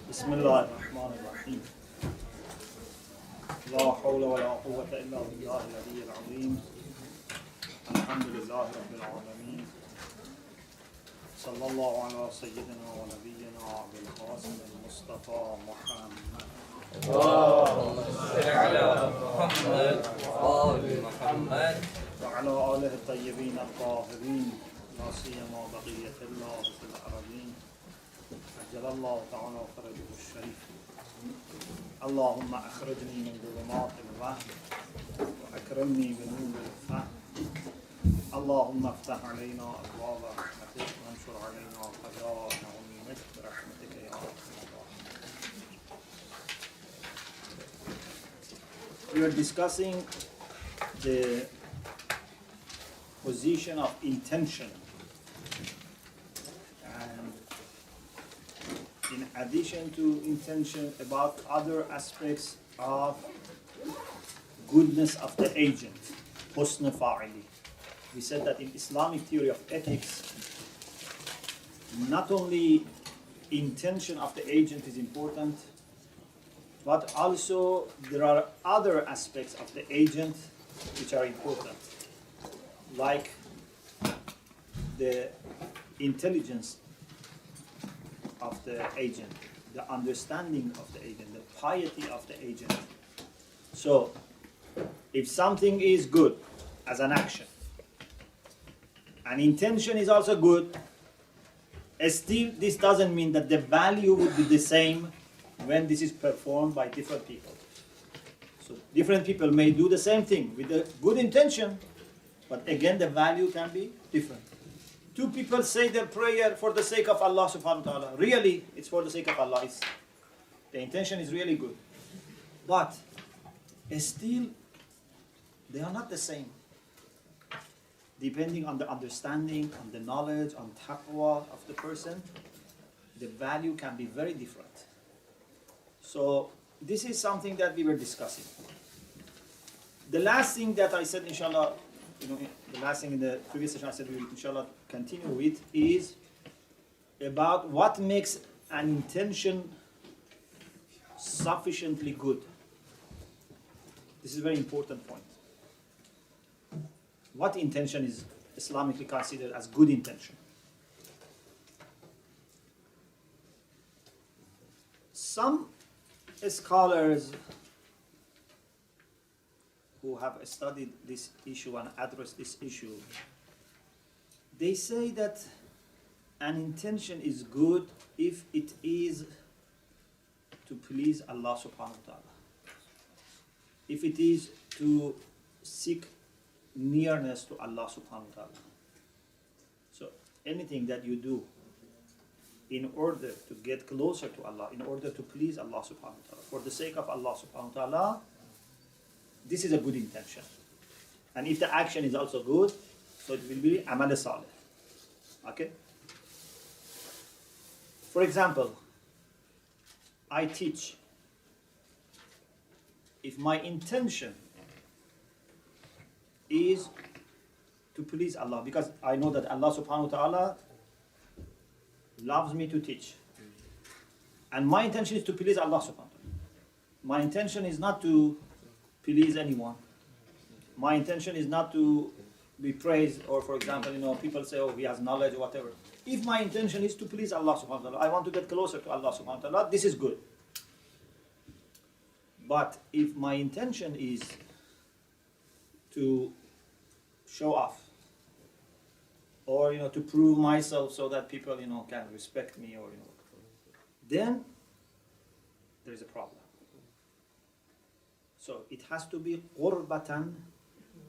بسم الله الرحمن الرحيم لا حول ولا قوة إلا بالله العلي العظيم الحمد لله رب العالمين صلى الله على سيدنا ونبينا أبي القاسم المصطفى محمد اللهم صل على محمد وآل محمد وعلى آله الطيبين الطاهرين لا سيما بقية الله في الأرضين عجل الله تعالى فرجه الشريف اللهم أخرجني من ظلمات الوهم وأكرمني بنور الفهم اللهم افتح علينا أبواب رحمتك وانشر علينا خزائن عظيمتك برحمتك يا أرحم الراحمين. We are discussing the position of intention, and in addition to intention, about other aspects of goodness of the agent, husn fa'ili. We said that in Islamic theory of ethics, not only intention of the agent is important, but also there are other aspects of the agent which are important, like the intelligence of the agent, the understanding of the agent, the piety of the agent. So, if something is good as an action, and intention is also good, still this doesn't mean that the value would be the same when this is performed by different people. So different people may do the same thing with a good intention, but again the value can be different. Two people say their prayer for the sake of Allah subhanahu wa ta'ala. Really, it's for the sake of Allah. The intention is really good. But still, they are not the same. Depending on the understanding, on the knowledge, on taqwa of the person, the value can be very different. So this is something that we were discussing. The last thing that I said, inshallah, the last thing in the previous session I said we will inshallah continue with is about what makes an intention sufficiently good. This is a very important point. What intention is Islamically considered as good intention? Some scholars who have studied this issue and addressed this issue, they say that an intention is good if it is to please Allah subhanahu wa ta'ala. If it is to seek nearness to Allah subhanahu wa ta'ala. So anything that you do in order to get closer to Allah, in order to please Allah subhanahu wa ta'ala, for the sake of Allah subhanahu wa ta'ala, this is a good intention. And if the action is also good, so it will be amal salih. Okay? For example, I teach. If my intention is to please Allah, because I know that Allah subhanahu wa ta'ala loves me to teach. And my intention is to please Allah subhanahu wa ta'ala. My intention is not to please anyone. My intention is not to be praised, or for example, people say, oh, he has knowledge or whatever. If my intention is to please Allah subhanahu wa ta'ala, I want to get closer to Allah subhanahu wa ta'ala, this is good. But if my intention is to show off, or to prove myself so that people can respect me, or then there is a problem. So it has to be qurbatan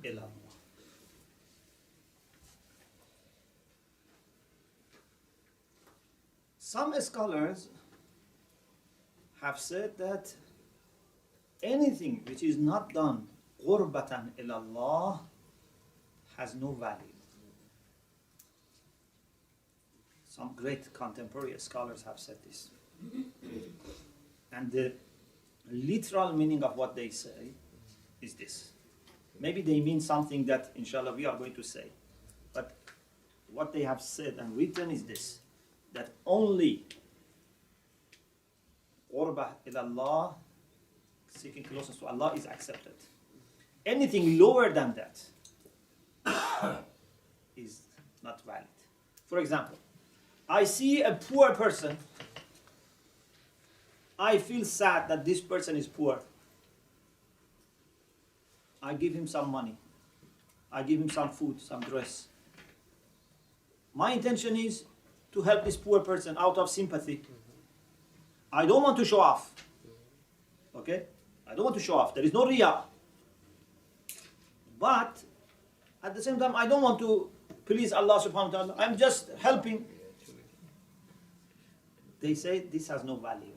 ila Allah. Some scholars have said that anything which is not done qurbatan ila Allah has no value. Some great contemporary scholars have said this. And the literal meaning of what they say is this. Maybe they mean something that, inshallah, we are going to say. But what they have said and written is this, that only qurbah ilallah, seeking closeness to Allah, is accepted. Anything lower than that is not valid. For example, I see a poor person. I feel sad that this person is poor. I give him some money. I give him some food, some dress. My intention is to help this poor person out of sympathy. I don't want to show off. Okay? I don't want to show off. There is no riyah. But at the same time, I don't want to please Allah subhanahu wa ta'ala. I'm just helping. They say this has no value.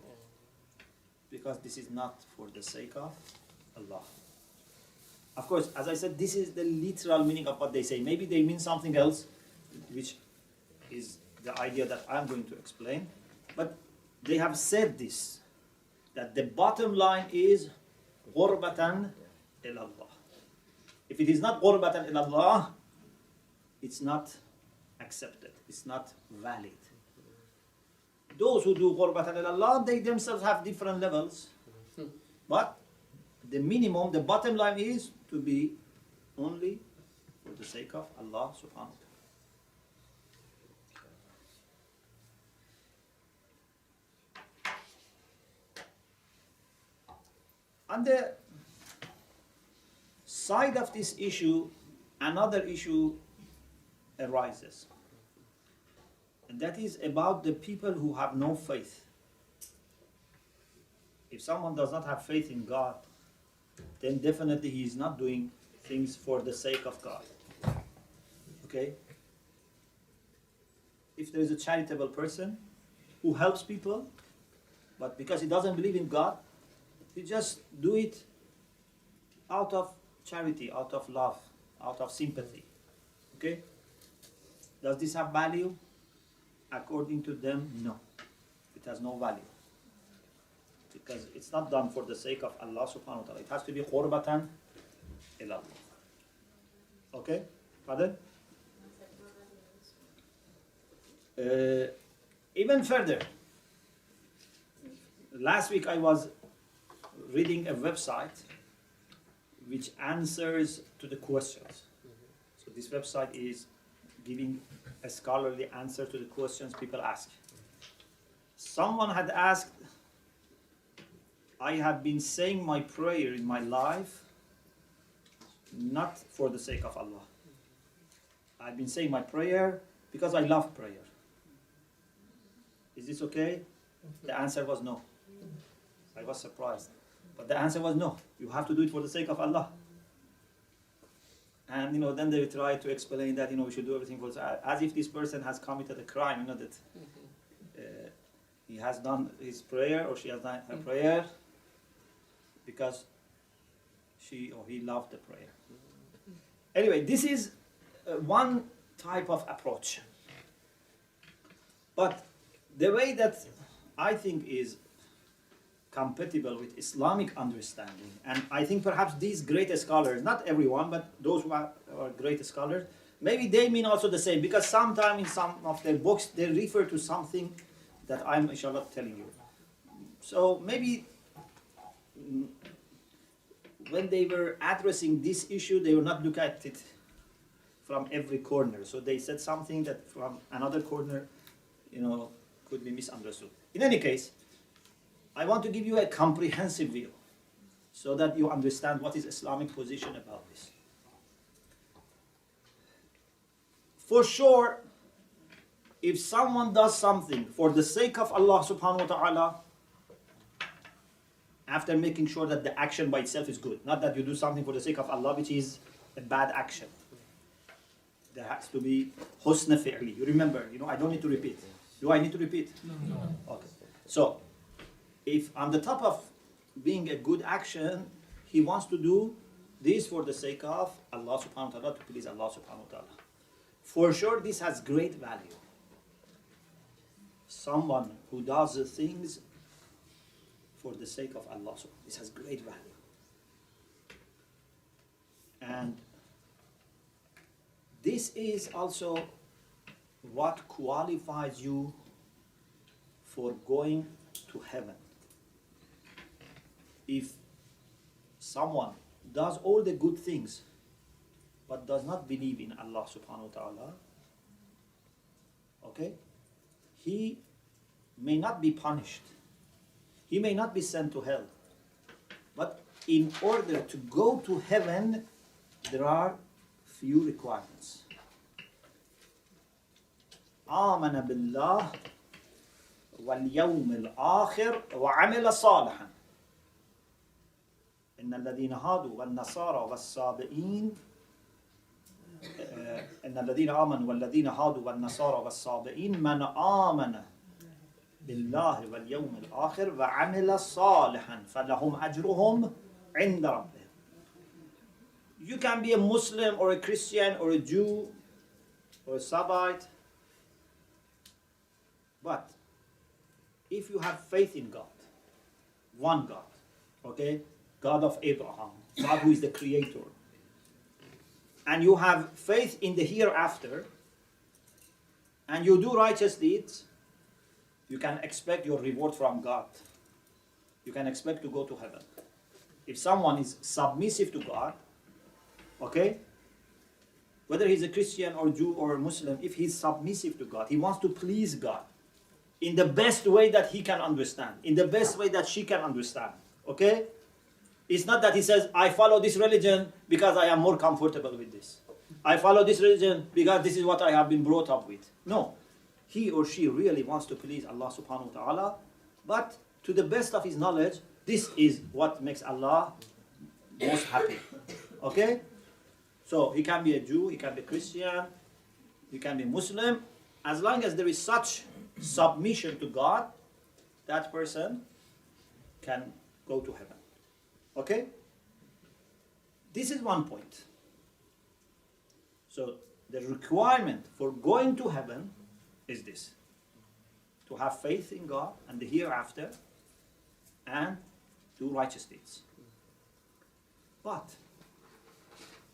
Because this is not for the sake of Allah. Of course, as I said, this is the literal meaning of what they say. Maybe they mean something else, which is the idea that I'm going to explain. But they have said this, that the bottom line is غُرْبَةً إِلَى اللَّهِ. If it is not غُرْبَةً إِلَى اللَّهِ, it's not accepted. It's not valid. Those who do غُرْبَةً إِلَى اللَّهِ, they themselves have different levels. But the minimum, the bottom line is to be only for the sake of Allah subhanahu wa ta'ala. On the side of this issue, another issue arises. And that is about the people who have no faith. If someone does not have faith in God, then definitely he is not doing things for the sake of God. Okay? If there is a charitable person who helps people, but because he doesn't believe in God, he just do it out of charity, out of love, out of sympathy. Okay? Does this have value? According to them, no. It has no value. Because it's not done for the sake of Allah subhanahu wa ta'ala. It has to be qurbatan ila Allah. Okay? Pardon? Even further, last week I was reading a website which answers to the questions. So this website is giving a scholarly answer to the questions people ask. Someone had asked, I have been saying my prayer in my life not for the sake of Allah. I've been saying my prayer because I love prayer. Is this okay? The answer was no. I was surprised. But the answer was no. You have to do it for the sake of Allah. And then they try to explain that we should do everything for as if this person has committed a crime. That he has done his prayer or she has done her prayer because she or he loved the prayer. Anyway, this is one type of approach. But the way that I think is compatible with Islamic understanding, and I think perhaps these great scholars, not everyone, but those who are great scholars, maybe they mean also the same, because sometimes in some of their books they refer to something that I'm inshallah telling you. So maybe when they were addressing this issue, they will not look at it from every corner. So they said something that from another corner, could be misunderstood. In any case, I want to give you a comprehensive view so that you understand what is Islamic position about this. For sure, if someone does something for the sake of Allah subhanahu wa ta'ala, after making sure that the action by itself is good, not that you do something for the sake of Allah which is a bad action. There has to be husn fi'li. You remember, I don't need to repeat. Do I need to repeat? No. Okay. So, if on the top of being a good action, he wants to do this for the sake of Allah subhanahu wa ta'ala, to please Allah subhanahu wa ta'ala, for sure this has great value. Someone who does the things for the sake of Allah, this has great value. And this is also what qualifies you for going to heaven. if someone does all the good things but does not believe in Allah subhanahu wa ta'ala, okay, he may not be punished. He may not be sent to hell. But in order to go to heaven, there are few requirements. آمن بالله واليوم الآخر وعمل صالحا إن الذين هادوا والنصارى والصابئين إن الذين آمنوا والذين هادوا والنصارى والصابئين من آمن بالله واليوم الآخر وعمل صالحا فلهم أجرهم عند ربهم. You can be a Muslim or a Christian or a Jew or a Sabaean, but if you have faith in God, one God, okay, God of Abraham, God who is the creator, and you have faith in the hereafter, and you do righteous deeds, you can expect your reward from God. You can expect to go to heaven. If someone is submissive to God, okay, whether he's a Christian or Jew or Muslim, if he's submissive to God, he wants to please God in the best way that he can understand, in the best way that she can understand, okay? It's not that he says, I follow this religion because I am more comfortable with this. I follow this religion because this is what I have been brought up with. No. He or she really wants to please Allah subhanahu wa ta'ala, but to the best of his knowledge, this is what makes Allah most happy. Okay? So he can be a Jew, he can be a Christian, he can be Muslim. As long as there is such submission to God, that person can go to heaven. Okay? This is one point. So the requirement for going to heaven is this: to have faith in God and the hereafter and do righteous deeds. But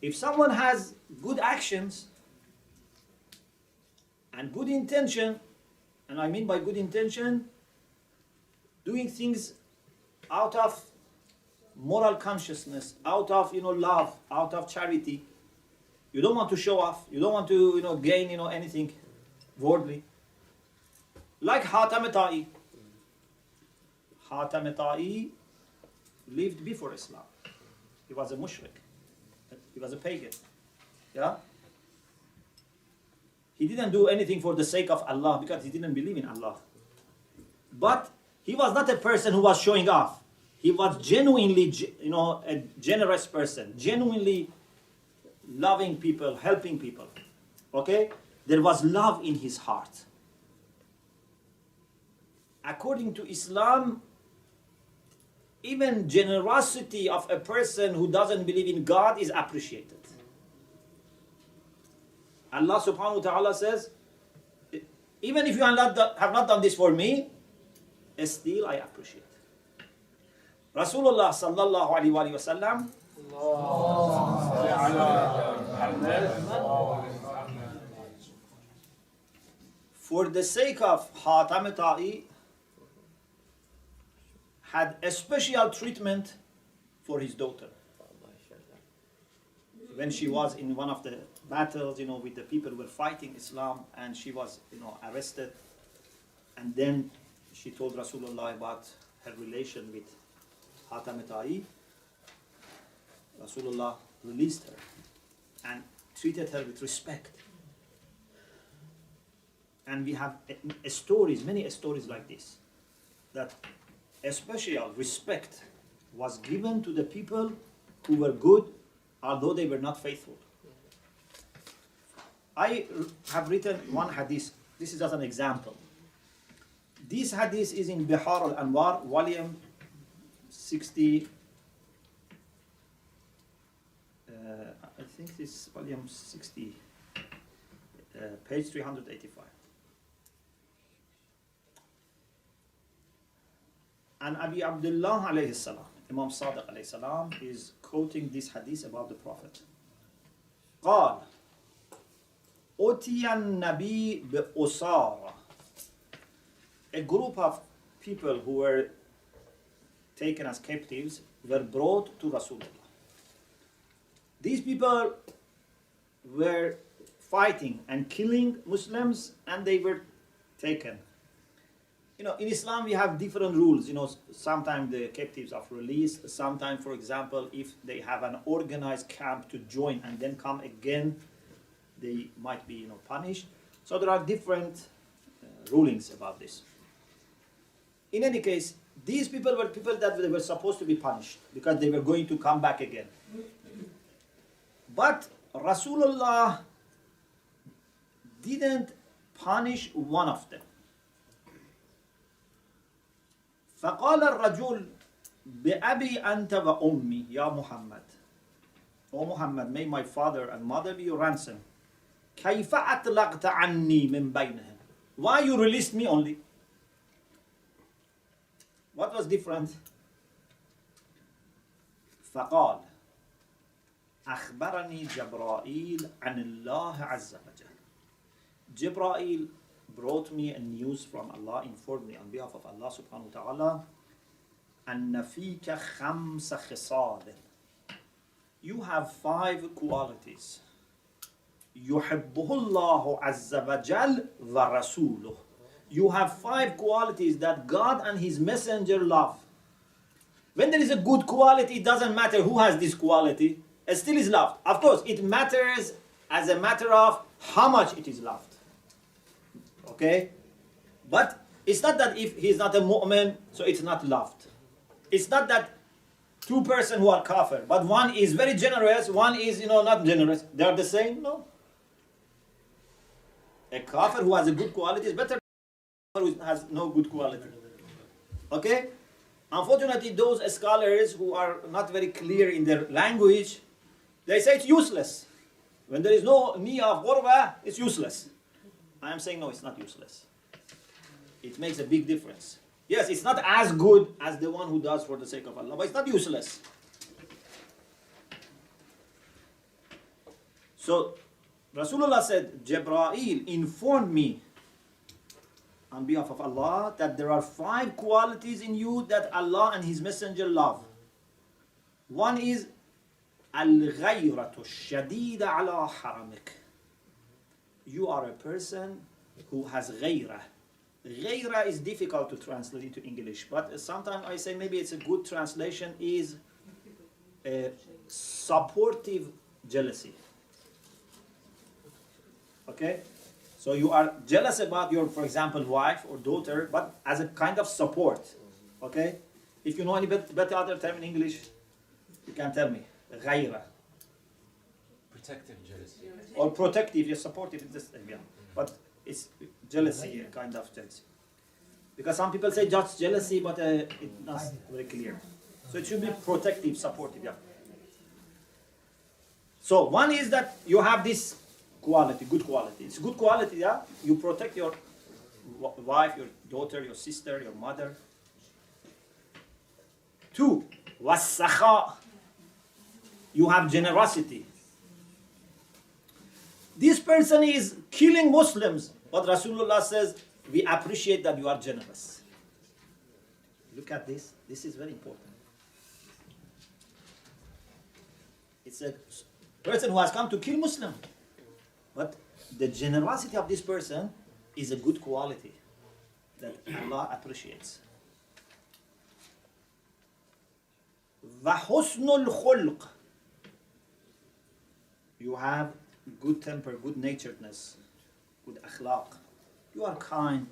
if someone has good actions and good intention, and I mean by good intention, doing things out of moral consciousness, out of love, out of charity, you don't want to show off, you don't want to gain anything worldly. Like Hatam Ta'i. Hatam Ta'i lived before Islam. He was a mushrik. He was a pagan. Yeah? He didn't do anything for the sake of Allah because he didn't believe in Allah. But he was not a person who was showing off. He was genuinely, a generous person, genuinely loving people, helping people. Okay? There was love in his heart. According to Islam, even generosity of a person who doesn't believe in God is appreciated. Allah subhanahu wa ta'ala says, even if you have not done this for me, still I appreciate. Rasulullah sallallahu alaihi wasallam for the sake of Hatam Ta'i had a special treatment for his daughter. When she was in one of the battles, with the people who were fighting Islam, and she was, arrested, and then she told Rasulullah about her relation with Hatam Ta'i. Rasulullah released her and treated her with respect. And we have many stories like this, that a special respect was given to the people who were good, although they were not faithful. I have written one hadith. This is just an example. This hadith is in Bihar al-Anwar, volume 60. I think this is volume 60, page 385. And Abi Abdullah alayhi salam, Imam Sadiq alayhi salam, is quoting this hadith about the Prophet. قال أتي النبي بأسارة. A group of people who were taken as captives were brought to Rasulullah. These people were fighting and killing Muslims, and they were taken. You know, in Islam we have different rules. You know, sometimes the captives are released. Sometimes, for example, if they have an organized camp to join and then come again, they might be, you know, punished. So there are different rulings about this. In any case, these people were people that they were supposed to be punished because they were going to come back again. But Rasulullah didn't punish one of them. فقال الرجل بأبي أنت وأمي يا محمد. O Muhammad, may my father and mother be your ransom. كيف أطلقت عني من بينهم? Why you released me only? What was different? فقال أخبرني جبرائيل عن الله عز وجل. Jibreel brought me a news from Allah, informed me on behalf of Allah subhanahu wa ta'ala, أن فيك خمس خصال. You have 5 qualities. يحبه الله عز وجل ورسوله. You have 5 qualities that God and His Messenger love. When there is a good quality, it doesn't matter who has this quality, it still is loved. Of course, it matters as a matter of how much it is loved. Okay? But it's not that if he is not a mu'min, so it's not loved. It's not that 2 persons who are kafir, but one is very generous, one is, not generous. They are the same? No. A kafir who has a good quality is better than a kafir who has no good quality. Okay? Unfortunately, those scholars who are not very clear in their language, they say it's useless. When there is no niyyah of ghurba, it's useless. I am saying no, it's not useless. It makes a big difference. Yes, it's not as good as the one who does for the sake of Allah, but it's not useless. So, Rasulullah said, Jibreel informed me on behalf of Allah that there are 5 qualities in you that Allah and His Messenger love. One is al-ghayratu shadida ala haramik. You are a person who has ghayra. Ghayra is difficult to translate into English, but sometimes I say maybe it's a good translation is a supportive jealousy. Okay? So you are jealous about your, for example, wife or daughter, but as a kind of support. Okay? If you know any better other term in English, you can tell me. Ghayra. Protective jealousy. Or protective, you're supportive in this area. But it's jealousy, a kind of jealousy. Because some people say just jealousy, but it's not very clear. So it should be protective, supportive, yeah. So one is that you have this quality, good quality. It's good quality, yeah? You protect your wife, your daughter, your sister, your mother. 2, wasakha. You have generosity. This person is killing Muslims, but Rasulullah says, we appreciate that you are generous. Look at this. This is very important. It's a person who has come to kill Muslims, but the generosity of this person is a good quality that Allah appreciates. وَحُسْنُ الْخُلْقِ. You have good temper, good naturedness, good akhlaq. You are kind,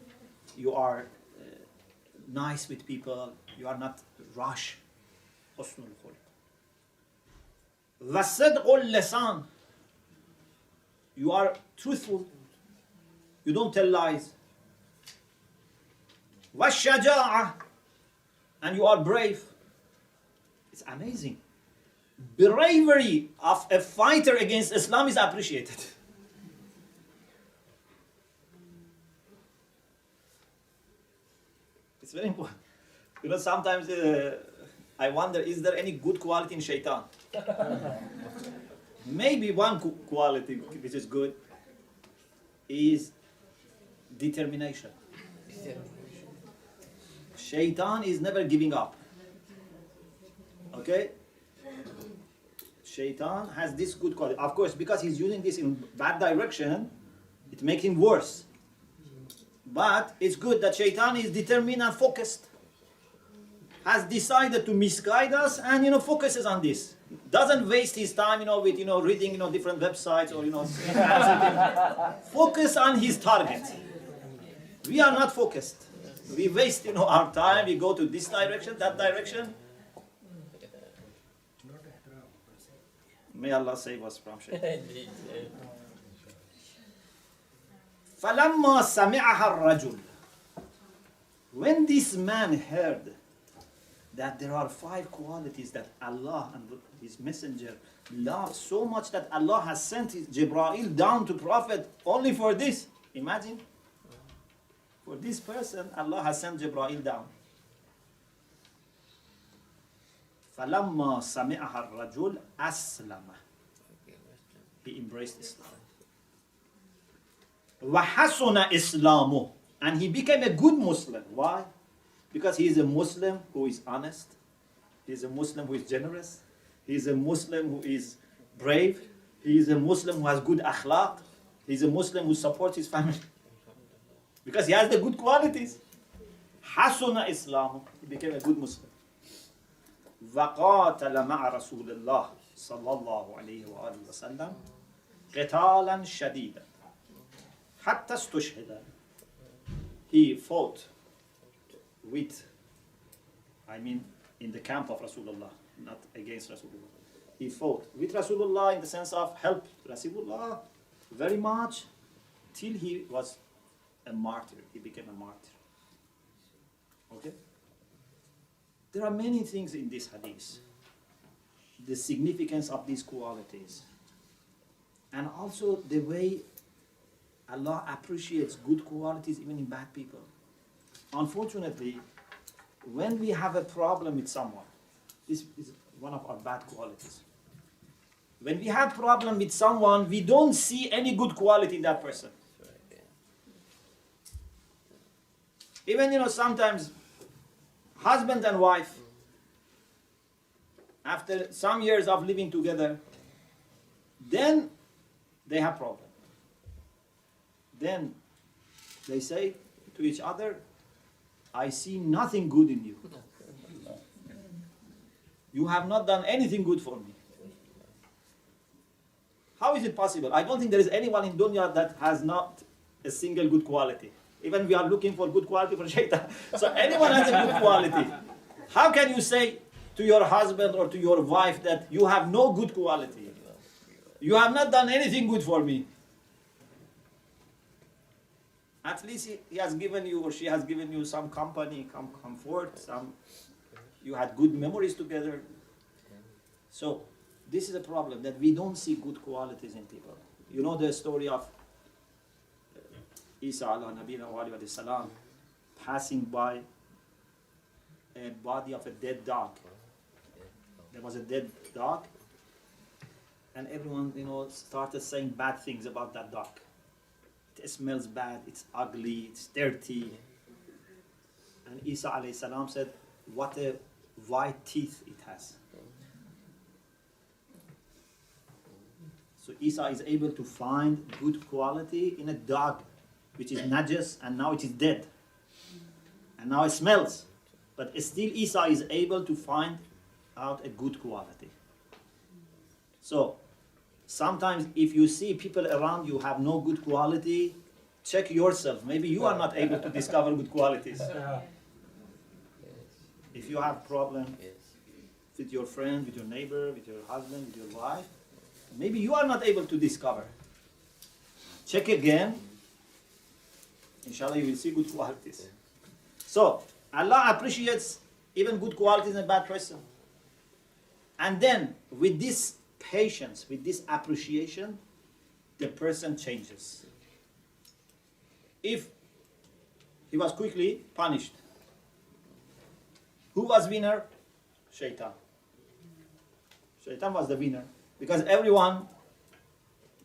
you are nice with people, you are not rash. حُسْنُ الْخُلْقِ. وَصِدْقُ اللِّسَانِ. You are truthful, you don't tell lies. وَالشَّجَاعَةِ. And you are brave. It's amazing. Bravery of a fighter against Islam is appreciated. It's very important. Sometimes I wonder, is there any good quality in shaitan? Maybe one quality which is good is determination. Shaitan is never giving up. Okay? Shaitan has this good quality. Of course, because he's using this in bad direction, it makes him worse. But it's good that Shaitan is determined and focused. Has decided to misguide us and, focuses on this. Doesn't waste his time, with, reading, different websites or, focus on his target. We are not focused. We waste, our time. We go to this direction, that direction. May Allah save us from shaitan. فَلَمَّا سَمِعَهَا الرَّجُلُ. When this man heard that there are 5 qualities that Allah and His Messenger love so much that Allah has sent Jibreel down to Prophet only for this. Imagine. For this person, Allah has sent Jibreel down. فَلَمَّا سَمِعَهَا الرَّجُلُ أَسْلَمَ. He embraced Islam. وَحَسُنَ إِسْلَامُهُ. And he became a good Muslim. Why? Because he is a Muslim who is honest. He is a Muslim who is generous. He is a Muslim who is brave. He is a Muslim who has good akhlaq. He is a Muslim who supports his family. Because he has the good qualities. حَسُنَ إِسْلَامُهُ. He became a good Muslim. وَقَاتَلَ مَعَ رَسُولِ اللَّهِ صَلَّى اللَّهُ عَلَيْهِ وَآلِهِ وَسَلَّمَ قِتَالًا شَدِيدًا حَتَّى اسْتُشْهِدَ. He fought in the camp of Rasulullah, not against Rasulullah. He fought with Rasulullah in the sense of help Rasulullah very much till he was a martyr. He became a martyr. Okay? There are many things in this hadith. The significance of these qualities. And also the way Allah appreciates good qualities even in bad people. Unfortunately, when we have a problem with someone, this is one of our bad qualities. When we have problem with someone, we don't see any good quality in that person. Even, sometimes husband and wife, after some years of living together, then they have problem. Then they say to each other, I see nothing good in you. You have not done anything good for me. How is it possible? I don't think there is anyone in dunya that has not a single good quality. Even we are looking for good quality for shaitan. So anyone has a good quality. How can you say to your husband or to your wife that you have no good quality? You have not done anything good for me. At least he has given you or she has given you some company, comfort, you had good memories together. So this is a problem that we don't see good qualities in people. You know the story of Isa ala nabina wa alayhi salam passing by a body of a dead dog. There was a dead dog, and everyone started saying bad things about that dog. It smells bad, it's ugly, it's dirty. And Isa alayhi salam said, what a white teeth it has. So Isa is able to find good quality in a dog, which is najas, and now it is dead. And now it smells. But still Isa is able to find out a good quality. So, sometimes if you see people around you have no good quality, check yourself. Maybe you are not able to discover good qualities. If you have problem with your friend, with your neighbor, with your husband, with your wife, maybe you are not able to discover. Check again. Inshallah, you will see good qualities. So, Allah appreciates even good qualities in a bad person. And then, with this patience, with this appreciation, the person changes. If he was quickly punished, who was winner? Shaitan. Shaitan was the winner. Because everyone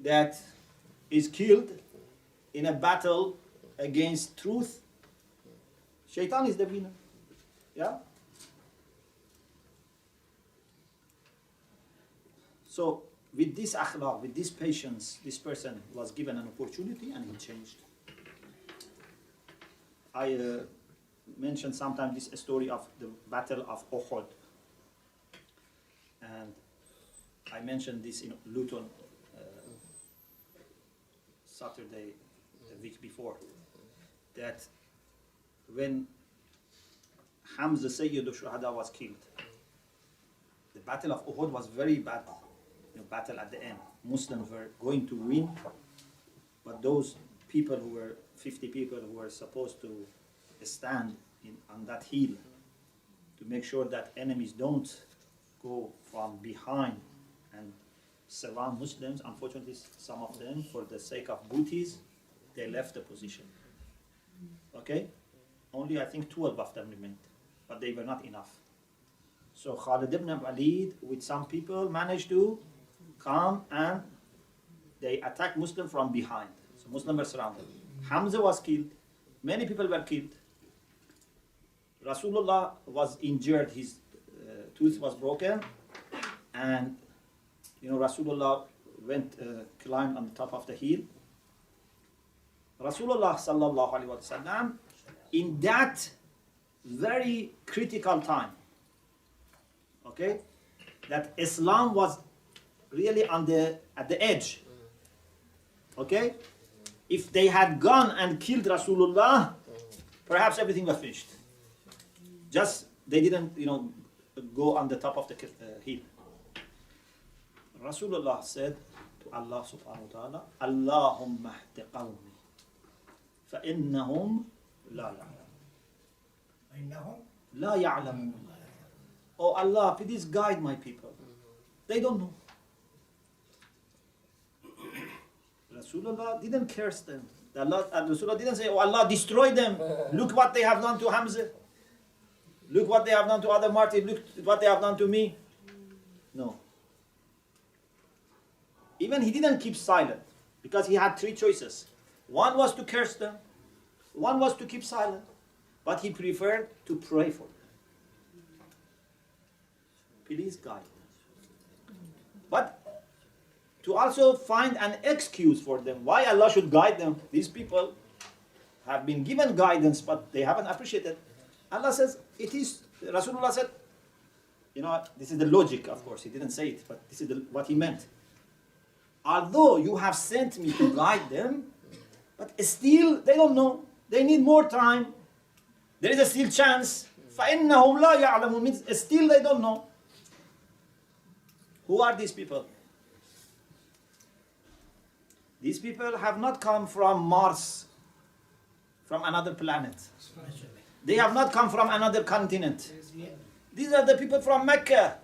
that is killed in a battle against truth, Shaitan is the winner. Yeah? So with this akhlaq, with this patience, this person was given an opportunity and he changed. I mentioned sometimes this story of the Battle of Uḥud. And I mentioned this in Luton Saturday, the week before, that when Hamza Sayyid al-Shuhada was killed, the Battle of Uḥud was very bad, battle at the end. Muslims were going to win, but those people who were 50 people who were supposed to stand on that hill to make sure that enemies don't go from behind and surround Muslims. Unfortunately, some of them, for the sake of booties, they left the position. Okay? Only I think 12 of them remained, but they were not enough. So Khalid ibn Walid with some people managed to come and they attacked Muslim from behind. So Muslims were surrounded. Hamza was killed. Many people were killed. Rasulullah was injured. His tooth was broken. And Rasulullah climbed on the top of the hill. Rasulullah sallallahu alaihi wasallam, in that very critical time, okay, that Islam was really at the edge. Okay, if they had gone and killed Rasulullah, perhaps everything was finished. Just they didn't, go on the top of the hill. Rasulullah said to Allah subhanahu wa ta'ala, Allahumma hdi qawmi fa innahum la ya'lamun. La ya'lamun. Oh Allah, please guide my people. They don't know. Rasulullah didn't curse them. Rasulullah didn't say, oh Allah, destroy them. Look what they have done to Hamza. Look what they have done to other martyrs. Look what they have done to me. No. Even he didn't keep silent because he had three choices. One was to curse them. One was to keep silent. But he preferred to pray for them. Please guide them. But to also find an excuse for them. Why Allah should guide them? These people have been given guidance, but they haven't appreciated. Allah says, Rasulullah said, this is the logic, of course. He didn't say it, but this is what he meant. Although you have sent me to guide them, but still they don't know. They need more time. There is a still chance. فَإِنَّهُمْ لَا يَعْلَمُونَ means still they don't know. Who are these people? These people have not come from Mars, from another planet. They have not come from another continent. These are the people from Mecca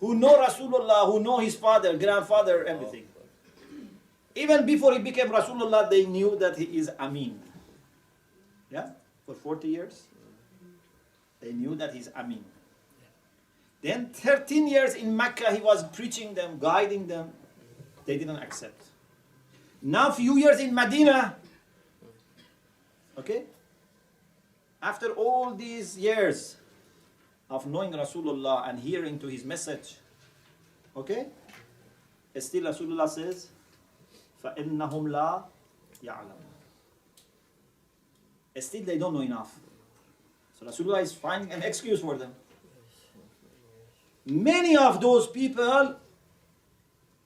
who know Rasulullah, who know his father, grandfather, everything. Even before he became Rasulullah, they knew that he is Amin. Yeah? For 40 years, they knew that he's Amin. Then 13 years in Mecca, he was preaching them, guiding them. They didn't accept. Now few years in Medina, okay? After all these years of knowing Rasulullah and hearing to his message, okay? Still Rasulullah says, فَإِنَّهُمْ لَا يَعْلَمُونَ. Still they don't know enough. So Rasulullah is finding an excuse for them. Many of those people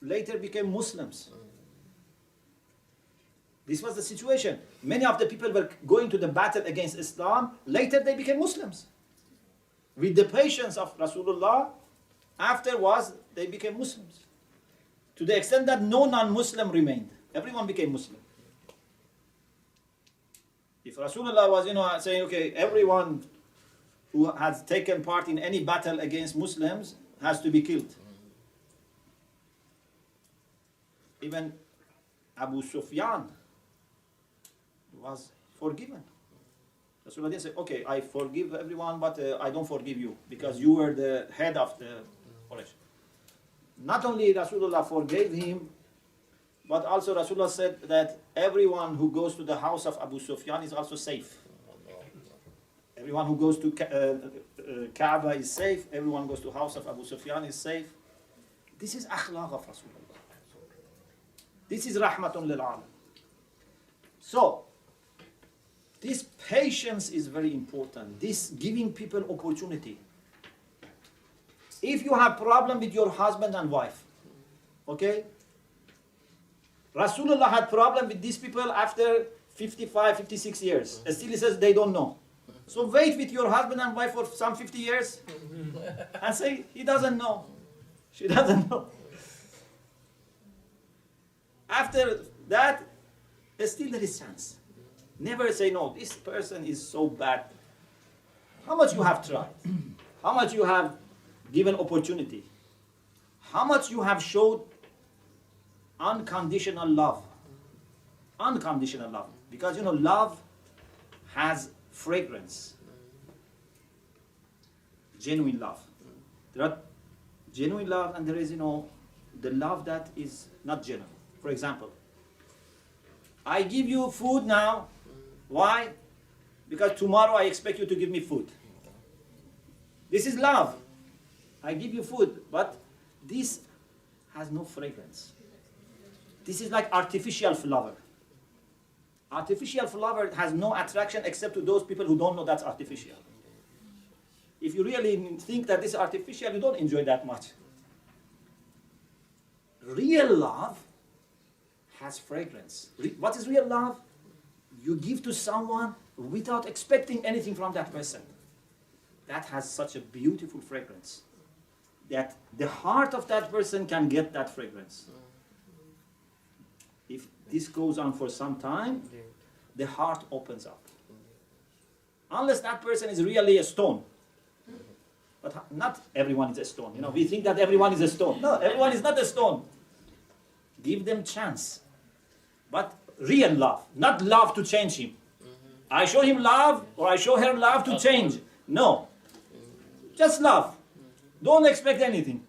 later became Muslims. This was the situation. Many of the people were going to the battle against Islam. Later they became Muslims. With the patience of Rasulullah, afterwards they became Muslims. To the extent that no non-Muslim remained. Everyone became Muslim. If Rasulullah was, saying, okay, everyone who has taken part in any battle against Muslims has to be killed. Even Abu Sufyan was forgiven. Rasulullah didn't say, okay, I forgive everyone, but I don't forgive you because you were the head of the Quraysh. Not only Rasulullah forgave him, but also Rasulullah said that everyone who goes to the house of Abu Sufyan is also safe. Everyone who goes to Kaaba is safe. Everyone who goes to the house of Abu Sufyan is safe. This is akhlaq of Rasulullah. This is rahmatun lil alam. So, this patience is very important. This giving people opportunity. If you have problem with your husband and wife, okay? Rasulullah had problem with these people after 55, 56 years. Still he says they don't know. So wait with your husband and wife for some 50 years and say, he doesn't know. She doesn't know. After that, still there is chance. Never say, no, this person is so bad. How much you have tried? How much you have given opportunity? How much you have showed unconditional love? Unconditional love. Because, you know, love has fragrance. Genuine love. There are genuine love and there is, you know, the love that is not genuine. For example, I give you food now. Why? Because tomorrow I expect you to give me food. This is love. I give you food, but this has no fragrance. This is like artificial flower. Artificial flower has no attraction except to those people who don't know that's artificial. If you really think that this is artificial, you don't enjoy that much. Real love has fragrance. What is real love? You give to someone without expecting anything from that person. That has such a beautiful fragrance that the heart of that person can get that fragrance. If this goes on for some time, the heart opens up. Unless that person is really a stone. But not everyone is a stone. You know, we think that everyone is a stone. No, everyone is not a stone. Give them chance. But real love, not love to change him. I show him love or I show her love to change. No. Just love. Don't expect anything.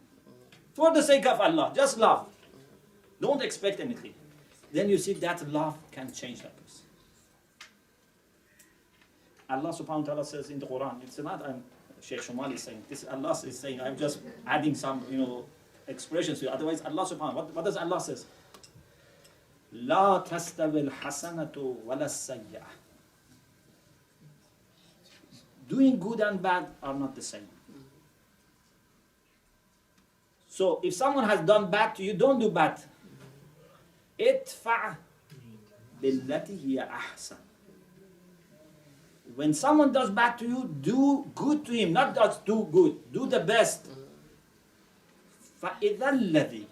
For the sake of Allah, just love. Don't expect anything. Then you see that love can change that person. Allah subhanahu wa ta'ala says in the Quran, it's not Sheikh Shomali is saying, this Allah is saying, I'm just adding some, you know, expressions to it. Otherwise Allah subhanahu wa ta'ala, what does Allah says? لا تستوي الحسنة ولا السيئة. Doing good and bad are not the same. So if someone has done bad to you, don't do bad. ادفع بالتي هي أحسن. When someone does bad to you, do good to him, not just do good, do the best. فإذا الذي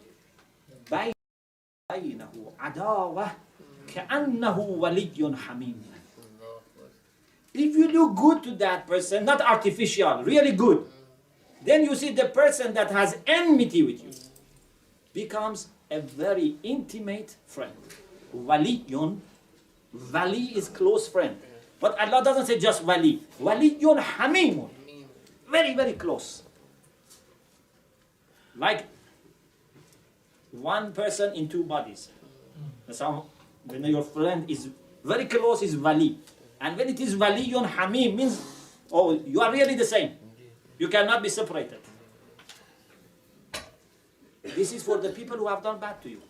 بينه عداوة كأنه ولي حميم. If you do good to that person, not artificial, really good, then you see the person that has enmity with you becomes a very intimate friend. Waliyun, wali is close friend. But Allah doesn't say just wali. Waliyun hamimun. Very, very close. Like one person in two bodies. When your friend is very close, is wali. And when it is waliyun hamim, means, oh, you are really the same. You cannot be separated. This is for the people who have done bad to you.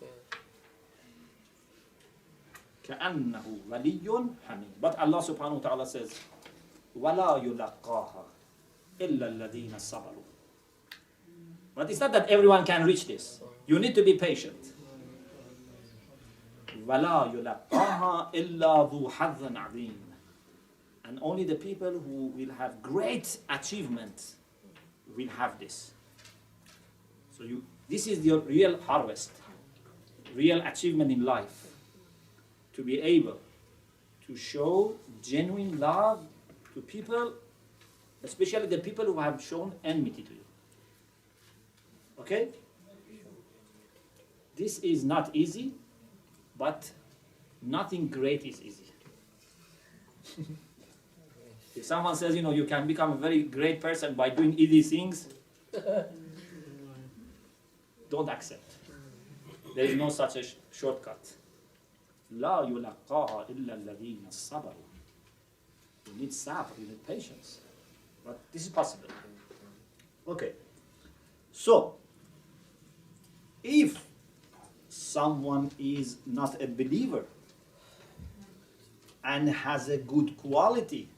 كأنه ولي حميم. But Allah subhanahu wa ta'ala says, وَلَا يُلَقَّاهَا إِلَّا الَّذِينَ صَبَرُوا. But it's not that everyone can reach this. You need to be patient. وَلَا يُلَقَّاهَا إِلَّا ذُو حَظٍّ عَظِيمٍ. And only the people who will have great achievement will have this. So this is your real harvest, real achievement in life. To be able to show genuine love to people, especially the people who have shown enmity to you. Okay? This is not easy, but nothing great is easy. If someone says, you know, you can become a very great person by doing easy things, don't accept. There is no such a shortcut. لا يلقاها إلا الذين صبروا. You need sabr, you need patience. But this is possible. Okay. So, If someone is not a believer and has a good quality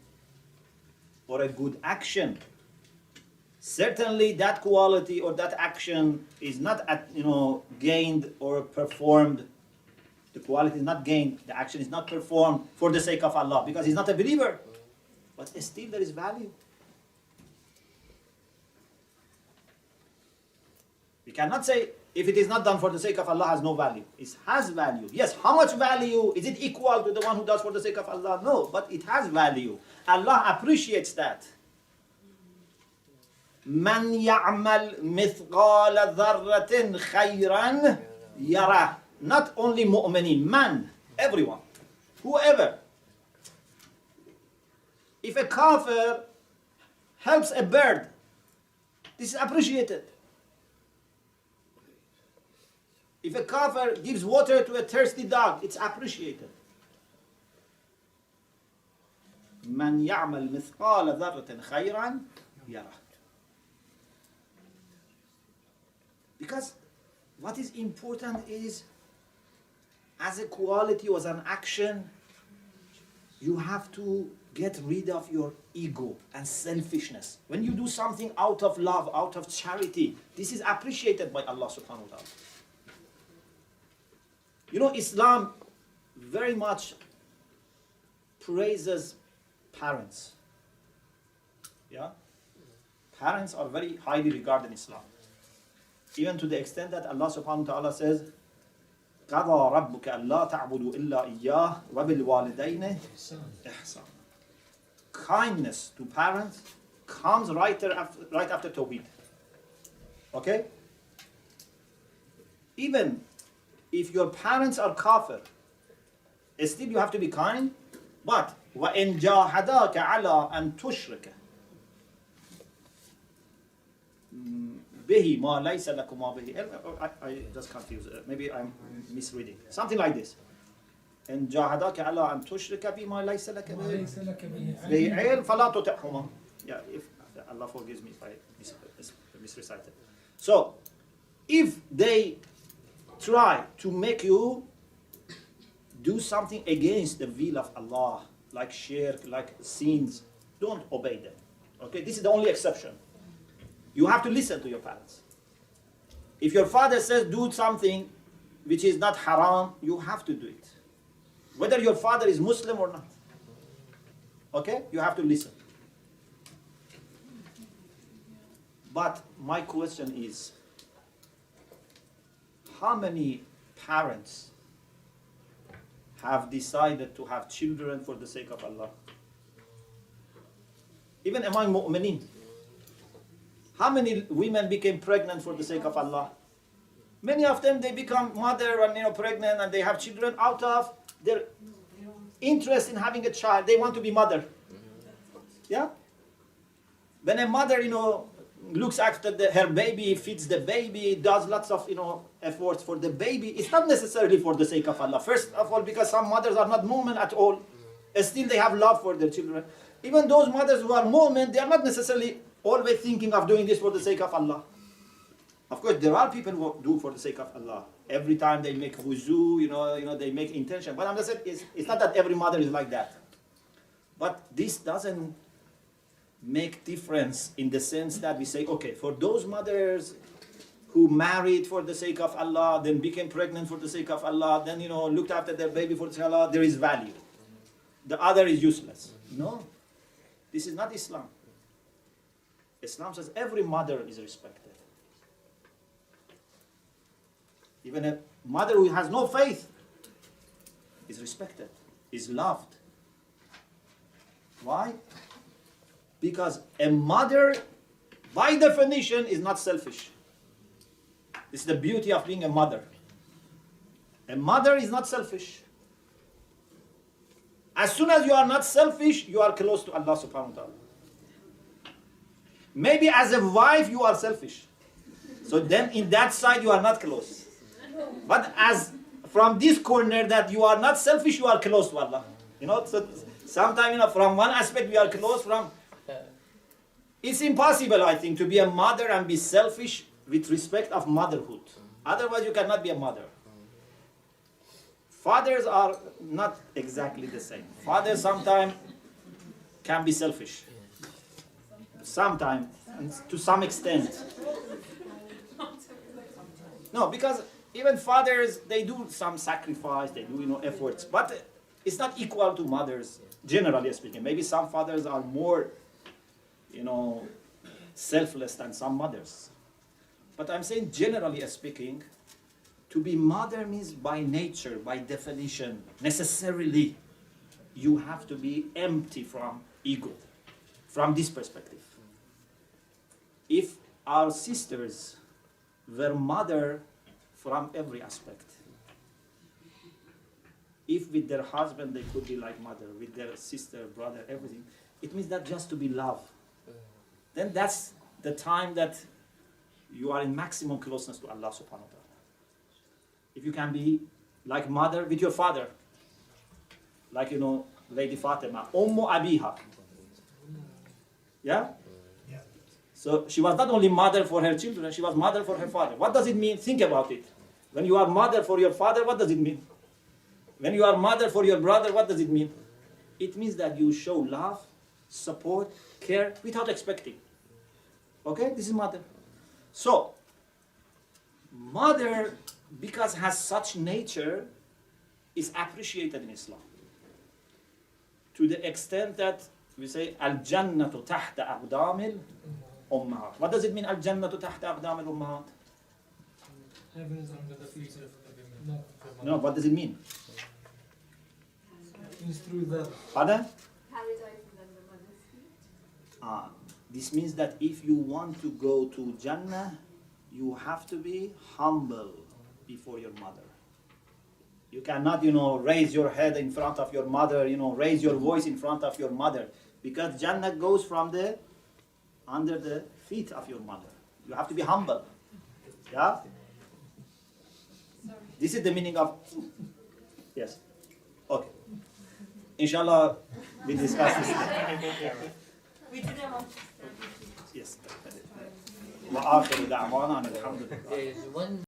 or a good action, certainly that quality or that action is not gained or performed. The quality is not gained, the action is not performed for the sake of Allah because he's not a believer. But still there is value. We cannot say if it is not done for the sake of Allah has no value. It has value. Yes, how much value? Is it equal to the one who does for the sake of Allah? No, but it has value. Allah appreciates that. Man ya'mal mithqala dharratin khayran yarah. Not only mu'minin, man, everyone, whoever. If a kafir helps a bird, this is appreciated. If a kafir gives water to a thirsty dog, it's appreciated. Man ya'mal mithqala dharratin khayran yarah. Because what is important is, as a quality or as an action, you have to get rid of your ego and selfishness. When you do something out of love, out of charity, this is appreciated by Allah subhanahu wa ta'ala. You know, Islam very much praises parents. Yeah? Parents are very highly regarded in Islam. Even to the extent that Allah subhanahu wa ta'ala says, قَضَى رَبُّكَ أَلَّا تَعْبُدُوا إِلَّا إِيَّاهُ وَبِالْوَالِدَيْنِ إِحْسَانًا. Kindness to parents comes right after Tawheed. Okay? Even if your parents are kafir, still you have to be kind, but وَإِنْ جَاهَدَاكَ عَلَىٰ أَن تُشْرِكَ بِهِ مَا لَيْسَ لَكُمَا بِهِ. I just confused. Maybe I'm misreading. Something like this. إِنْ جَاهَدَاكَ عَلَىٰ أَن تُشْرِكَ بِمَا لَيْسَ لَكَ بِهِ عِلْمٌ فَلَا تُطِعْهُمَا. Yeah, if Allah forgives me if I misrecited. So, if they try to make you do something against the will of Allah, like shirk, like sins, don't obey them. Okay, this is the only exception. You have to listen to your parents. If your father says do something which is not haram, you have to do it. Whether your father is Muslim or not. Okay, you have to listen. But my question is, how many parents have decided to have children for the sake of Allah? Even among mu'mineen. How many women became pregnant for the sake of Allah? Many of them, they become mother and pregnant and they have children out of their interest in having a child. They want to be mother. Yeah? When a mother, looks after her baby, feeds the baby, does lots of, efforts for the baby, it's not necessarily for the sake of Allah. First of all, because some mothers are not mu'min at all. Still they have love for their children. Even those mothers who are mu'min, they are not necessarily always thinking of doing this for the sake of Allah. Of course, there are people who do for the sake of Allah. Every time they make wuzu, they make intention. But I'm just saying, it's not that every mother is like that. But this doesn't make difference in the sense that we say, okay, for those mothers who married for the sake of Allah, then became pregnant for the sake of Allah, then, looked after their baby for the sake of Allah, there is value. The other is useless. No, this is not Islam. Islam says every mother is respected. Even a mother who has no faith is respected, is loved. Why? Because a mother, by definition, is not selfish. This is the beauty of being a mother. A mother is not selfish. As soon as you are not selfish, you are close to Allah subhanahu wa ta'ala. Maybe as a wife you are selfish. So then in that side you are not close. But as from this corner that you are not selfish, you are close to Allah. So sometimes from one aspect we are close from. It's impossible, I think, to be a mother and be selfish with respect of motherhood. Otherwise, you cannot be a mother. Fathers are not exactly the same. Fathers sometimes can be selfish. Sometimes, and to some extent. No, because even fathers, they do some sacrifice, they do efforts, but it's not equal to mothers, generally speaking. Maybe some fathers are more, selfless than some mothers. But I'm saying, generally speaking, to be mother means by nature, by definition, necessarily, you have to be empty from ego, from this perspective. If our sisters were mother from every aspect, if with their husband they could be like mother, with their sister, brother, everything, it means that just to be love. Then that's the time that you are in maximum closeness to Allah subhanahu wa ta'ala. If you can be like mother with your father, like Lady Fatima, Ummu Abiha. Yeah? So she was not only mother for her children, she was mother for her father. What does it mean? Think about it. When you are mother for your father, what does it mean? When you are mother for your brother, what does it mean? It means that you show love, support, care without expecting. Okay? This is mother. So, mother, because has such nature, is appreciated in Islam. To the extent that we say, Al-Jannatu tahta aqdamil ummahat. What does it mean, Al-Jannatu tahta aqdamil ummahat? Heaven is under the feet of women. No, what does it mean? It's through that. Pardon? Paradise is under mother's feet. This means that if you want to go to Jannah, you have to be humble before your mother. You cannot, raise your head in front of your mother, raise your voice in front of your mother. Because Jannah goes from under the feet of your mother. You have to be humble. Yeah? This is the meaning of... Yes. Okay. Inshallah, we discuss this. We didn't want to. Yes. وآخر دعوانا الحمد لله. There is one